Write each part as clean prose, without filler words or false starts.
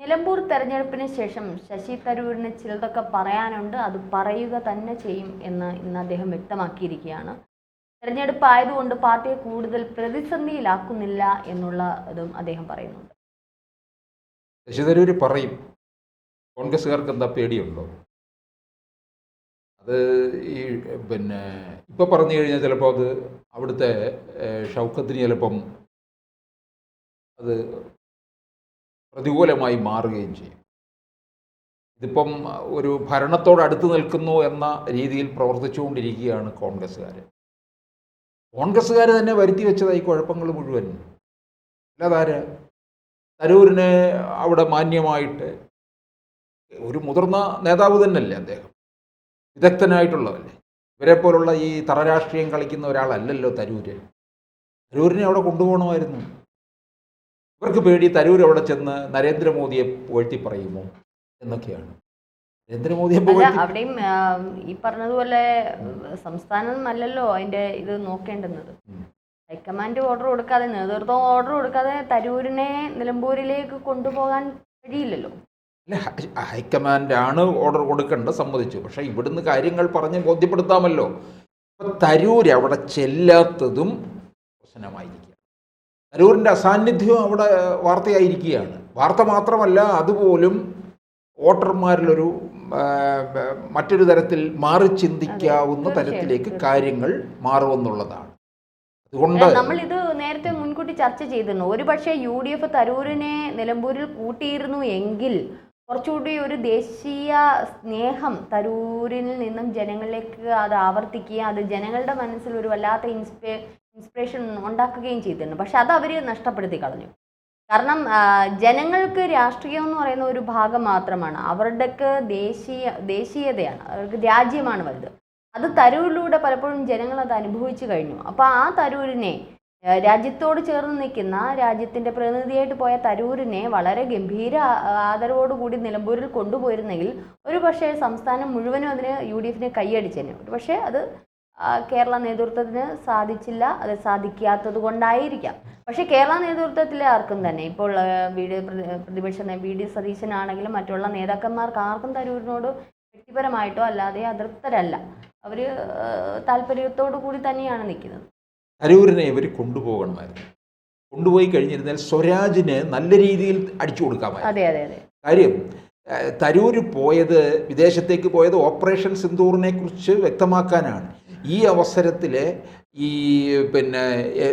നിലമ്പൂർ തെരഞ്ഞെടുപ്പിന് ശേഷം ശശി തരൂരിന് ചിലതൊക്കെ പറയാനുണ്ട്, അത് പറയുക തന്നെ ചെയ്യും എന്ന് ഇന്ന് അദ്ദേഹം വ്യക്തമാക്കിയിരിക്കുകയാണ്. തെരഞ്ഞെടുപ്പ് ആയതുകൊണ്ട് പാർട്ടിയെ കൂടുതൽ പ്രതിസന്ധിയിലാക്കുന്നില്ല എന്നുള്ള ഇതും അദ്ദേഹം പറയുന്നുണ്ട്. ശശി തരൂർ പറയും. കോൺഗ്രസ്സുകാർക്ക് എന്താ പേടിയുണ്ടോ? അത് ഈ ഇപ്പോൾ പറഞ്ഞു കഴിഞ്ഞാൽ ചിലപ്പോൾ അത് അവിടുത്തെ ഷൗക്കത്തിന് ചിലപ്പം അത് പ്രതികൂലമായി മാറുകയും ചെയ്യും. ഇതിപ്പം ഒരു ഭരണത്തോട് അടുത്ത് നിൽക്കുന്നു എന്ന രീതിയിൽ പ്രവർത്തിച്ചുകൊണ്ടിരിക്കുകയാണ് കോൺഗ്രസ്സുകാർ തന്നെ വരുത്തി വെച്ചതായി കുഴപ്പങ്ങൾ മുഴുവൻ. അല്ലാതാര് തരൂരിനെ അവിടെ മാന്യമായിട്ട് ഒരു മുതിർന്ന നേതാവ് തന്നെയല്ലേ അദ്ദേഹം, വിദഗ്ധനായിട്ടുള്ളതല്ലേ. ഇവരെ പോലുള്ള ഈ തറരാഷ്ട്രീയം കളിക്കുന്ന ഒരാളല്ലല്ലോ തരൂരിനെ അവിടെ കൊണ്ടുപോകണമായിരുന്നു. ഇവർക്ക് പേടി തരൂർ അവിടെ ചെന്ന് നരേന്ദ്രമോദിയെ പുകഴ്ത്തി പറയുമോ എന്നൊക്കെയാണ്. നരേന്ദ്രമോദിയെ അവിടെയും ഈ പറഞ്ഞതുപോലെ സംസ്ഥാനം അല്ലല്ലോ അതിന്റെ ഇത് നോക്കേണ്ടുന്നത്. ഹൈക്കമാൻഡ് ഓർഡർ കൊടുക്കാതെ, നേതൃത്വം ഓർഡർ കൊടുക്കാതെ തരൂരിനെ നിലമ്പൂരിലേക്ക് കൊണ്ടുപോകാൻ കഴിയില്ലല്ലോ. അല്ല, ഹൈക്കമാൻഡാണ് ഓർഡർ കൊടുക്കേണ്ടത്, സമ്മതിച്ചു. പക്ഷേ ഇവിടുന്ന് കാര്യങ്ങൾ പറഞ്ഞ് ബോധ്യപ്പെടുത്താമല്ലോ. അപ്പം തരൂർ അവിടെ ചെല്ലാത്തതും പ്രശ്നമായിരിക്കും. തരൂരിൻ്റെ അസാന്നിധ്യവും അവിടെ വാർത്തയായിരിക്കുകയാണ്. വാർത്ത മാത്രമല്ല, അതുപോലും വോട്ടർമാരിലൊരു മറ്റൊരു തരത്തിൽ മാറി ചിന്തിക്കാവുന്ന തരത്തിലേക്ക് കാര്യങ്ങൾ മാറുമെന്നുള്ളതാണ്. അതുകൊണ്ട് നമ്മളിത് നേരത്തെ മുൻകൂട്ടി ചർച്ച ചെയ്തിരുന്നു. ഒരുപക്ഷെ UDF തരൂരിനെ നിലമ്പൂരിൽ കൂട്ടിയിരുന്നു എങ്കിൽ കുറച്ചുകൂടി ഒരു ദേശീയ സ്നേഹം തരൂരിൽ നിന്നും ജനങ്ങളിലേക്ക് അത് ആവർത്തിക്കുകയും അത് ജനങ്ങളുടെ മനസ്സിൽ ഒരു വല്ലാത്ത ഇൻസ്പിറേഷൻ ഉണ്ടാക്കുകയും ചെയ്തിരുന്നു. പക്ഷെ അത് അവർ നഷ്ടപ്പെടുത്തി കളഞ്ഞു. കാരണം ജനങ്ങൾക്ക് രാഷ്ട്രീയം എന്ന് പറയുന്ന ഒരു ഭാഗം മാത്രമാണ്, അവരുടെയൊക്കെ ദേശീയതയാണ്, അവർക്ക് രാജ്യമാണ് വലുത്. അത് തരൂരിലൂടെ പലപ്പോഴും ജനങ്ങൾ അത് അനുഭവിച്ചു കഴിഞ്ഞു. അപ്പോൾ ആ തരൂരിനെ, രാജ്യത്തോട് ചേർന്ന് നിൽക്കുന്ന രാജ്യത്തിൻ്റെ പ്രതിനിധിയായിട്ട് പോയ തരൂരിനെ വളരെ ഗംഭീര ആദരവോടുകൂടി നിലമ്പൂരിൽ കൊണ്ടുപോയിരുന്നെങ്കിൽ ഒരു പക്ഷേ സംസ്ഥാനം മുഴുവനും അതിന് UDFനെ കൈയടിച്ചേനെ. ഒരു പക്ഷേ അത് കേരള നേതൃത്വത്തിന് സാധിച്ചില്ല, അത് സാധിക്കാത്തത് കൊണ്ടായിരിക്കാം. പക്ഷേ കേരള നേതൃത്വത്തിലെ ആർക്കും തന്നെ ഇപ്പോൾ പ്രതിപക്ഷ VD സതീശനാണെങ്കിലും മറ്റുള്ള നേതാക്കന്മാർക്ക് ആർക്കും തരൂരിനോട് വ്യക്തിപരമായിട്ടോ അല്ലാതെ അതൃപ്തരല്ല. അവർ താല്പര്യത്തോടു കൂടി തന്നെയാണ് നിൽക്കുന്നത്. തരൂരിനെ ഇവർ കൊണ്ടുപോകണമായിരുന്നു. കൊണ്ടുപോയി കഴിഞ്ഞിരുന്നാൽ സ്വരാജിന് നല്ല രീതിയിൽ അടിച്ചു കൊടുക്കാമായിരുന്നു. അതെ അതെ അതെ. കാര്യം തരൂർ പോയത്, വിദേശത്തേക്ക് പോയത് ഓപ്പറേഷൻ സിന്ദൂറിനെ കുറിച്ച് വ്യക്തമാക്കാനാണ്. ഈ അവസരത്തിൽ ഈ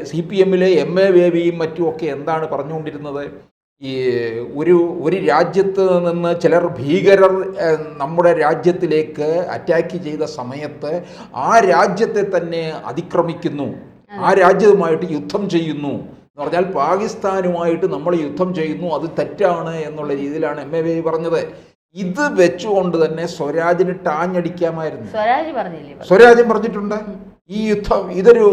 CPMലെ MA ബേബിയും മറ്റുമൊക്കെ എന്താണ് പറഞ്ഞുകൊണ്ടിരുന്നത്? ഈ ഒരു രാജ്യത്ത് നിന്ന് ചിലർ ഭീകരർ നമ്മുടെ രാജ്യത്തിലേക്ക് അറ്റാക്ക് ചെയ്ത സമയത്ത് ആ രാജ്യത്തെ തന്നെ അതിക്രമിക്കുന്നു, ആ രാജ്യവുമായിട്ട് യുദ്ധം ചെയ്യുന്നു എന്ന് പറഞ്ഞാൽ പാകിസ്ഥാനുമായിട്ട് നമ്മൾ യുദ്ധം ചെയ്യുന്നു, അത് തെറ്റാണ് എന്നുള്ള രീതിയിലാണ് MA ബേബി പറഞ്ഞത്. ഇത് വെച്ചുകൊണ്ട് തന്നെ സ്വരാജിന് ടാഞ്ഞടിക്കാമായിരുന്നു. സ്വരാജും പറഞ്ഞിട്ടുണ്ട്, ഈ യുദ്ധം ഇതൊരു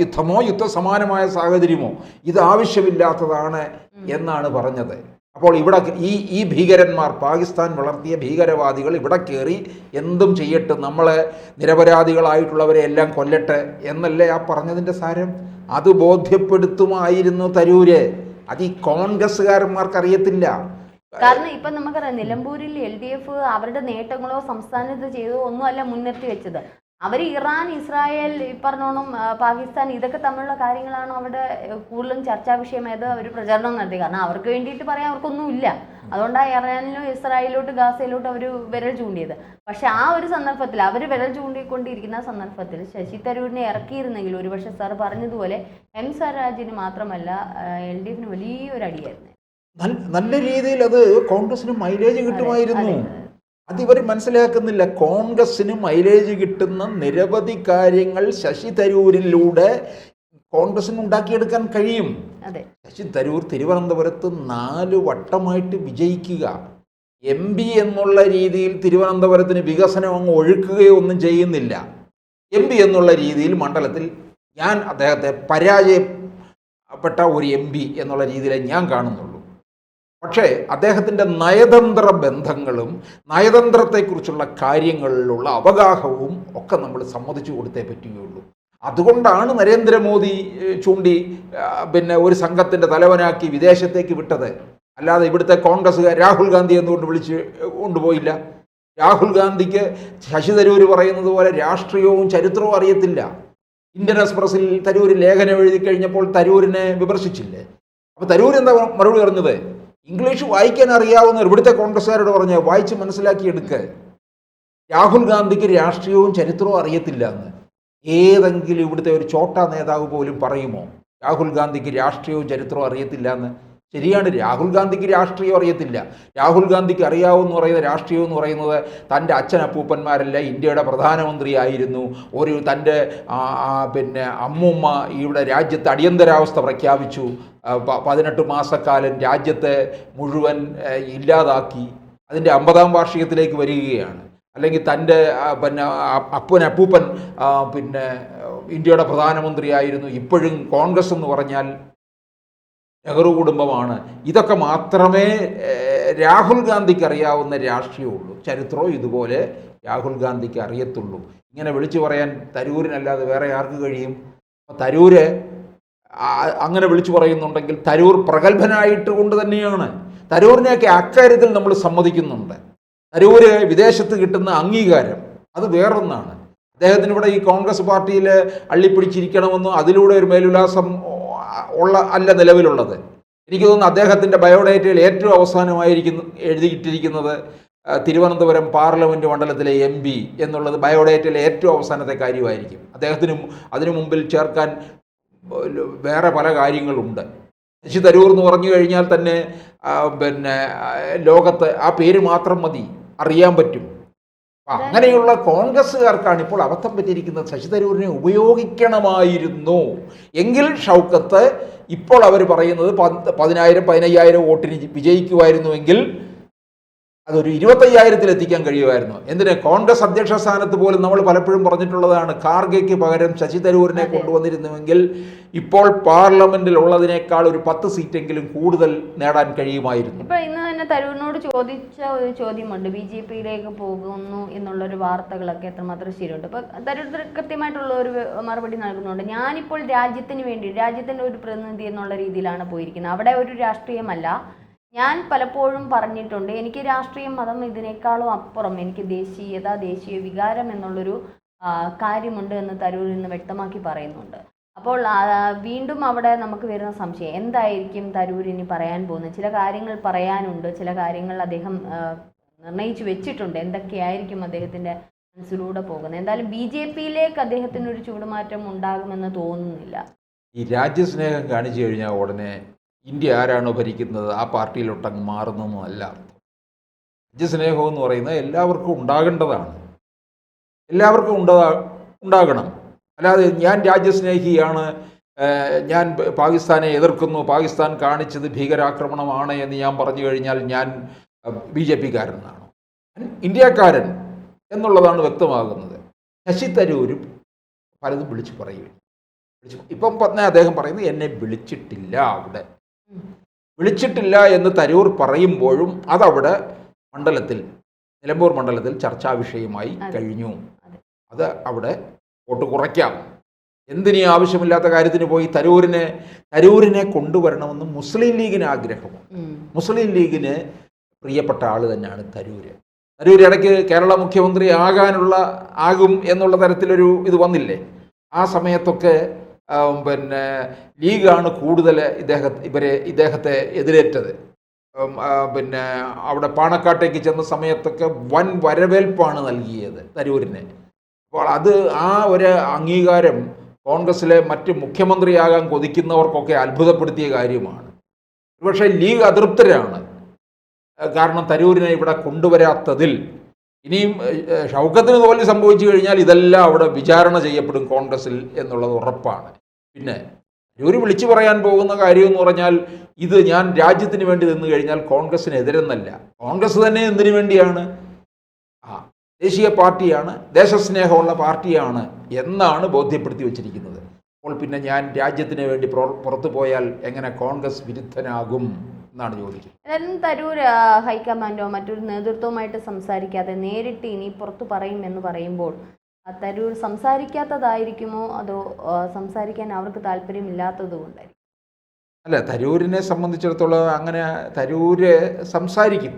യുദ്ധമോ യുദ്ധസമാനമായ സാഹചര്യമോ ഇത് ആവശ്യമില്ലാത്തതാണ് എന്നാണ് പറഞ്ഞത്. അപ്പോൾ ഇവിടെ ഈ ഭീകരന്മാർ, പാകിസ്ഥാൻ വളർത്തിയ ഭീകരവാദികൾ ഇവിടെ കയറി എന്തും ചെയ്യട്ടെ, നമ്മളെ നിരപരാധികളായിട്ടുള്ളവരെ എല്ലാം കൊല്ലട്ടെ എന്നല്ലേ ആ പറഞ്ഞതിൻ്റെ സാരം. അത് ബോധ്യപ്പെടുത്തുമായിരുന്നു തരൂര്. അത് ഈ കോൺഗ്രസ്സുകാരന്മാർക്ക് അറിയത്തില്ല. കാരണം ഇപ്പം നമുക്കറിയാം, നിലമ്പൂരിൽ LDF അവരുടെ നേട്ടങ്ങളോ സംസ്ഥാനത്ത് ചെയ്തോ ഒന്നുമല്ല മുൻനിർത്തി വെച്ചത്. അവർ ഇറാൻ, ഇസ്രായേൽ, ഈ പറഞ്ഞോണം പാകിസ്ഥാൻ, ഇതൊക്കെ തമ്മിലുള്ള കാര്യങ്ങളാണ് അവിടെ കൂടുതലും ചർച്ചാ വിഷയമായത്. അവർ പ്രചരണം നടത്തി. കാരണം അവർക്ക് വേണ്ടിയിട്ട് പറയാൻ അവർക്കൊന്നുമില്ല. അതുകൊണ്ടാണ് ഇറാനിലും ഇസ്രായേലിലോട്ട് ഗാസയിലോട്ട് അവർ വിരൽ ചൂണ്ടിയത്. പക്ഷെ ആ ഒരു സന്ദർഭത്തിൽ, അവർ വിരൽ ചൂണ്ടിക്കൊണ്ടിരിക്കുന്ന സന്ദർഭത്തിൽ ശശി തരൂരിനെ ഇറക്കിയിരുന്നെങ്കിൽ ഒരുപക്ഷെ സാർ പറഞ്ഞതുപോലെ M സ്വരാജിന് മാത്രമല്ല LDFന് വലിയൊരു അടിയായിരുന്നു. നല്ല രീതിയിൽ അത് കോൺഗ്രസിന് മൈലേജ് കിട്ടുമായിരുന്നു. അതിവർ മനസ്സിലാക്കുന്നില്ല. കോൺഗ്രസിന് മൈലേജ് കിട്ടുന്ന നിരവധി കാര്യങ്ങൾ ശശി തരൂരിലൂടെ കോൺഗ്രസിന് ഉണ്ടാക്കിയെടുക്കാൻ കഴിയും. ശശി തരൂർ തിരുവനന്തപുരത്ത് 4 വട്ടമായിട്ട് വിജയിക്കുക, MP എന്നുള്ള രീതിയിൽ തിരുവനന്തപുരത്തിന് വികസനം അങ്ങ് ഒഴുക്കുകയോ ഒന്നും ചെയ്യുന്നില്ല. MP എന്നുള്ള രീതിയിൽ മണ്ഡലത്തിൽ ഞാൻ അദ്ദേഹത്തെ പരാജയപ്പെട്ട ഒരു MP എന്നുള്ള രീതിയിലേ ഞാൻ കാണുന്നുള്ളൂ. പക്ഷേ അദ്ദേഹത്തിൻ്റെ നയതന്ത്ര ബന്ധങ്ങളും നയതന്ത്രത്തെക്കുറിച്ചുള്ള കാര്യങ്ങളിലുള്ള അവഗാഹവും ഒക്കെ നമ്മൾ സമ്മതിച്ചു കൊടുത്തേ പറ്റുകയുള്ളൂ. അതുകൊണ്ടാണ് നരേന്ദ്രമോദി ചൂണ്ടി ഒരു സംഘത്തിൻ്റെ തലവനാക്കി വിദേശത്തേക്ക് വിട്ടത്. അല്ലാതെ ഇവിടുത്തെ കോൺഗ്രസ്സുകാർ രാഹുൽ ഗാന്ധി എന്തുകൊണ്ട് വിളിച്ച് കൊണ്ടുപോയില്ല? രാഹുൽ ഗാന്ധിക്ക് ശശി തരൂർ പറയുന്നത് പോലെ രാഷ്ട്രീയവും ചരിത്രവും അറിയത്തില്ല. ഇന്ത്യൻ എക്സ്പ്രസിൽ തരൂർ ലേഖനം എഴുതി കഴിഞ്ഞപ്പോൾ തരൂരിനെ വിമർശിച്ചില്ലേ? അപ്പോൾ തരൂർ എന്താ മറുപടി പറഞ്ഞത്? ഇംഗ്ലീഷ് വായിക്കാൻ അറിയാവുന്ന ഇവിടുത്തെ കോൺഗ്രസ്സുകാരോട് പറഞ്ഞ് വായിച്ച് മനസ്സിലാക്കിയെടുക്കുക. രാഹുൽ ഗാന്ധിക്ക് രാഷ്ട്രീയവും ചരിത്രവും അറിയത്തില്ല എന്ന് ഏതെങ്കിലും ഇവിടുത്തെ ഒരു ചോട്ടാ നേതാവ് പോലും പറയുമോ? രാഹുൽ ഗാന്ധിക്ക് രാഷ്ട്രീയവും ചരിത്രവും അറിയത്തില്ല എന്ന്. ശരിയാണ്, രാഹുൽ ഗാന്ധിക്ക് രാഷ്ട്രീയം അറിയത്തില്ല. രാഹുൽ ഗാന്ധിക്ക് അറിയാവുന്ന പറയുന്ന രാഷ്ട്രീയം എന്ന് പറയുന്നത് തൻ്റെ അച്ഛനപ്പൂപ്പന്മാരെല്ലാം ഇന്ത്യയുടെ പ്രധാനമന്ത്രിയായിരുന്നു. തൻ്റെ പിന്നെ അമ്മൂമ്മ ഇവിടെ രാജ്യത്ത് അടിയന്തരാവസ്ഥ പ്രഖ്യാപിച്ചു. 18 മാസക്കാലം രാജ്യത്തെ മുഴുവൻ ഇല്ലാതാക്കി. അതിൻ്റെ 50-ാം വാർഷികത്തിലേക്ക് വരികയാണ്. അല്ലെങ്കിൽ തൻ്റെ പിന്നെ അപ്പൂപ്പൻ പിന്നെ ഇന്ത്യയുടെ പ്രധാനമന്ത്രിയായിരുന്നു. ഇപ്പോഴും കോൺഗ്രസ് എന്ന് പറഞ്ഞാൽ നെഹ്റു കുടുംബമാണ്. ഇതൊക്കെ മാത്രമേ രാഹുൽ ഗാന്ധിക്ക് അറിയാവുന്ന രാഷ്ട്രീയമുള്ളൂ. ചരിത്രവും ഇതുപോലെ രാഹുൽ ഗാന്ധിക്ക് അറിയത്തുള്ളൂ. ഇങ്ങനെ വിളിച്ചു പറയാൻ തരൂരിനല്ലാതെ വേറെ ആർക്ക് കഴിയും? തരൂര് അങ്ങനെ വിളിച്ചു പറയുന്നുണ്ടെങ്കിൽ തരൂർ പ്രഗത്ഭനായിട്ട് കൊണ്ട് തന്നെയാണ്. തരൂരിനെയൊക്കെ അക്കാര്യത്തിൽ നമ്മൾ സമ്മതിക്കുന്നുണ്ട്. തരൂര് വിദേശത്ത് കിട്ടുന്ന അംഗീകാരം അത് വേറൊന്നാണ്. അദ്ദേഹത്തിന് ഇവിടെ ഈ കോൺഗ്രസ് പാർട്ടിയിൽ അള്ളിപ്പിടിച്ചിരിക്കണമെന്നും അതിലൂടെ ഒരു മേലുല്ലാസം അല്ല നിലവിലുള്ളത്. എനിക്ക് തോന്നുന്നു അദ്ദേഹത്തിൻ്റെ ബയോഡേറ്റയിൽ ഏറ്റവും എഴുതിയിട്ടിരിക്കുന്നത് തിരുവനന്തപുരം പാർലമെൻറ്റ് മണ്ഡലത്തിലെ MP എന്നുള്ളത് ബയോഡേറ്റയിലെ ഏറ്റവും അവസാനത്തെ കാര്യമായിരിക്കും. അതിനു മുമ്പിൽ ചേർക്കാൻ വേറെ പല കാര്യങ്ങളുണ്ട്. ശശി തരൂർ എന്ന് പറഞ്ഞു കഴിഞ്ഞാൽ തന്നെ പിന്നെ ലോകത്ത് ആ പേര് മാത്രം മതി, അറിയാൻ പറ്റും. അങ്ങനെയുള്ള കോൺഗ്രസ്സുകാർക്കാണ് ഇപ്പോൾ അബദ്ധം പറ്റിയിരിക്കുന്നത്. ശശി തരൂരിനെ ഉപയോഗിക്കണമായിരുന്നു എങ്കിൽ ഷൗക്കത്ത് ഇപ്പോൾ അവർ പറയുന്നത് 10,000-15,000 വോട്ടിന് വിജയിക്കുമായിരുന്നുവെങ്കിൽ അതൊരു 25,000-ൽ എത്തിക്കാൻ കഴിയുമായിരുന്നു. എന്തിന്? കോൺഗ്രസ് അധ്യക്ഷ സ്ഥാനത്ത് പോലും നമ്മൾ പലപ്പോഴും പറഞ്ഞിട്ടുള്ളതാണ്, ഖാർഗെക്ക് പകരം ശശി തരൂരിനെ കൊണ്ടുവന്നിരുന്നുവെങ്കിൽ ഇപ്പോൾ പാർലമെന്റിൽ ഉള്ളതിനേക്കാൾ ഒരു 10 സീറ്റെങ്കിലും കൂടുതൽ നേടാൻ കഴിയുമായിരുന്നു. ഇപ്പൊ ഇന്ന് തന്നെ തരൂരിനോട് ചോദിച്ച ഒരു ചോദ്യമുണ്ട്, BJP-യിലേക്ക് പോകുന്നു എന്നുള്ളൊരു വാർത്തകളൊക്കെ എത്രമാത്രം ശരിയുണ്ട്? ഇപ്പൊ തരൂർ കൃത്യമായിട്ടുള്ള ഒരു മറുപടി നൽകുന്നുണ്ട്. ഞാനിപ്പോൾ രാജ്യത്തിന് വേണ്ടി, രാജ്യത്തിന്റെ ഒരു പ്രതിനിധി എന്നുള്ള രീതിയിലാണ് പോയിരിക്കുന്നത്. അവിടെ ഒരു രാഷ്ട്രീയമല്ല. ഞാൻ പലപ്പോഴും പറഞ്ഞിട്ടുണ്ട്, എനിക്ക് രാഷ്ട്രീയം മതം ഇതിനേക്കാളും അപ്പുറം എനിക്ക് ദേശീയത, ദേശീയ വികാരം എന്നുള്ളൊരു കാര്യമുണ്ട് എന്ന് തരൂർ ഇന്ന് വ്യക്തമാക്കി പറയുന്നുണ്ട്. അപ്പോൾ വീണ്ടും അവിടെ നമുക്ക് വരുന്ന സംശയം, എന്തായിരിക്കും തരൂർ ഇനി പറയാൻ പോകുന്നത്? ചില കാര്യങ്ങൾ പറയാനുണ്ട്, ചില കാര്യങ്ങൾ അദ്ദേഹം നിർണയിച്ചു വെച്ചിട്ടുണ്ട്. എന്തൊക്കെയായിരിക്കും അദ്ദേഹത്തിൻ്റെ മനസ്സിലൂടെ പോകുന്നത്? എന്തായാലും BJP-യിലേക്ക് അദ്ദേഹത്തിനൊരു ചൂടുമാറ്റം ഉണ്ടാകുമെന്ന് തോന്നുന്നില്ല. ഈ രാജ്യസ്നേഹം കാണിച്ചു കഴിഞ്ഞാൽ ഉടനെ ഇന്ത്യ ആരാണോ ഭരിക്കുന്നത് ആ പാർട്ടിയിലൊട്ടങ്ങ് മാറുന്നൊന്നുമല്ല അർത്ഥം. രാജ്യസ്നേഹം എന്ന് പറയുന്നത് എല്ലാവർക്കും ഉണ്ടാകേണ്ടതാണ്, എല്ലാവർക്കും ഉണ്ടാകണം. അല്ലാതെ ഞാൻ രാജ്യസ്നേഹിയാണ്, ഞാൻ പാകിസ്ഥാനെ എതിർക്കുന്നു, പാകിസ്ഥാൻ കാണിച്ചത് ഭീകരാക്രമണമാണ് എന്ന് ഞാൻ പറഞ്ഞു കഴിഞ്ഞാൽ ഞാൻ BJP-കാരനാണ്, ഇന്ത്യക്കാരൻ എന്നുള്ളതാണ് വ്യക്തമാകുന്നത്. ശശി തരൂരും പലതും വിളിച്ചു പറയുകയും ഇപ്പം അദ്ദേഹം പറയുന്നത് എന്നെ വിളിച്ചിട്ടില്ല എന്ന് തരൂർ പറയുമ്പോഴും അതവിടെ നിലമ്പൂർ മണ്ഡലത്തിൽ ചർച്ചാ വിഷയമായി കഴിഞ്ഞു. അത് അവിടെ വോട്ട് കുറയ്ക്കാം. എന്തിനീ ആവശ്യമില്ലാത്ത കാര്യത്തിന് പോയി തരൂരിനെ കൊണ്ടുവരണമെന്ന് മുസ്ലിം ലീഗിന് ആഗ്രഹമുണ്ട്. മുസ്ലിം ലീഗിന് പ്രിയപ്പെട്ട ആൾ തന്നെയാണ് തരൂർ ഇടയ്ക്ക് കേരള മുഖ്യമന്ത്രി ആകും എന്നുള്ള തരത്തിലൊരു ഇത് വന്നില്ലേ? ആ സമയത്തൊക്കെ പിന്നെ ലീഗാണ് കൂടുതൽ ഇദ്ദേഹത്തെ എതിരേറ്റത്. പിന്നെ അവിടെ പാണക്കാട്ടേക്ക് ചെന്ന സമയത്തൊക്കെ വൻ വരവേൽപ്പാണ് നൽകിയത് തരൂരിനെ. അപ്പോൾ ആ ഒരു അംഗീകാരം കോൺഗ്രസ്സിലെ മറ്റ് മുഖ്യമന്ത്രിയാകാൻ കൊതിക്കുന്നവർക്കൊക്കെ അത്ഭുതപ്പെടുത്തിയ കാര്യമാണ്. പക്ഷേ ലീഗ് അതൃപ്തരാണ്. കാരണം തരൂരിനെ ഇവിടെ കൊണ്ടുവരാത്തതിൽ. ഇനിയും ഷൗക്കത്തിന് തോൽവി സംഭവിച്ചു കഴിഞ്ഞാൽ ഇതെല്ലാം അവിടെ വിചാരണ ചെയ്യപ്പെടും കോൺഗ്രസിൽ എന്നുള്ളത് ഉറപ്പാണ്. പിന്നെ തരൂർ വിളിച്ചു പറയാൻ പോകുന്ന കാര്യം എന്ന് പറഞ്ഞാൽ, ഇത് ഞാൻ രാജ്യത്തിന് വേണ്ടി നിന്ന് കഴിഞ്ഞാൽ കോൺഗ്രസിന് എതിരെന്നല്ല, കോൺഗ്രസ് തന്നെ എന്തിനു വേണ്ടിയാണ്? ദേശീയ പാർട്ടിയാണ്, ദേശസ്നേഹമുള്ള പാർട്ടിയാണ് എന്നാണ് ബോധ്യപ്പെടുത്തി വച്ചിരിക്കുന്നത്. അപ്പോൾ പിന്നെ ഞാൻ രാജ്യത്തിന് വേണ്ടി പുറത്തു പോയാൽ എങ്ങനെ കോൺഗ്രസ് വിരുദ്ധനാകും എന്നാണ് ചോദിക്കുന്നത്. എന്തായാലും തരൂർ ഹൈക്കമാൻഡോ മറ്റൊരു നേതൃത്വവുമായിട്ട് സംസാരിക്കാതെ നേരിട്ട് ഇനി പുറത്തു പറയും എന്ന് പറയുമ്പോൾ തരൂർ സംസാരിക്കാത്തതായിരിക്കുമോ അതോ സംസാരിക്കാൻ അവർക്ക് താല്പര്യമില്ലാത്തത് കൊണ്ടായിരിക്കും? അല്ല, തരൂരിനെ സംബന്ധിച്ചിടത്തോളം അങ്ങനെ തരൂര് സംസാരിക്കും,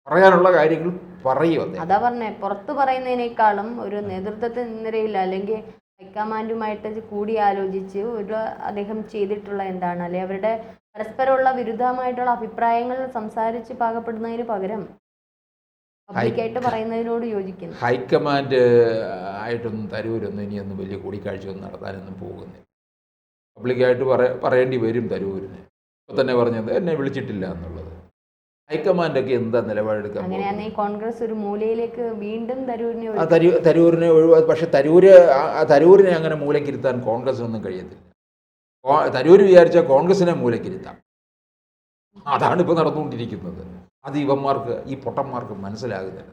പറയാനുള്ള കാര്യങ്ങൾ പറയും. അദ്ദേഹം അതാ പറഞ്ഞേ, പുറത്ത് പറയുന്നതിനേക്കാളും ഒരു നേതൃത്വ നിരയിൽ അല്ലെങ്കിൽ ഹൈക്കമാൻഡുമായിട്ട് കൂടിയാലോചിച്ച് അദ്ദേഹം ചെയ്തിട്ടുള്ള എന്താണ്, അല്ലെ അവരുടെ പരസ്പരമുള്ള വിരുദ്ധമായിട്ടുള്ള അഭിപ്രായങ്ങൾ സംസാരിച്ച് പാകപ്പെടുന്നതിന് പകരം പബ്ലിക്കായിട്ട് പറയുന്നതിനോട് യോജിക്കുന്നു. ഹൈക്കമാൻഡ് ആയിട്ടൊന്നും തരൂരൊന്നും ഇനിയൊന്നും വലിയ കൂടിക്കാഴ്ചയൊന്നും നടത്താനൊന്നും പോകുന്നില്ല. പബ്ലിക്കായിട്ട് പറയേണ്ടി വരും തരൂരിന്. ഇപ്പോൾ തന്നെ പറഞ്ഞത് എന്നെ വിളിച്ചിട്ടില്ല എന്നുള്ളത്. ഹൈക്കമാൻഡൊക്കെ എന്താ നിലപാടെടുക്കാൻ? അങ്ങനെയാണെങ്കിൽ കോൺഗ്രസ് ഒരു മൂലയിലേക്ക് വീണ്ടും തരൂരിനെ തരൂരിനെ ഒഴിവാക്കി. പക്ഷെ തരൂരിനെ അങ്ങനെ മൂലക്കിരുത്താൻ കോൺഗ്രസിനൊന്നും കഴിയത്തില്ല. തരൂർ വിചാരിച്ചാൽ കോൺഗ്രസിനെ മൂലക്കിരുത്താം. അതാണ് ഇപ്പോൾ നടന്നുകൊണ്ടിരിക്കുന്നത്. അത് ഇവന്മാർക്ക്, ഈ പൊട്ടന്മാർക്ക് മനസ്സിലാകുന്നില്ല.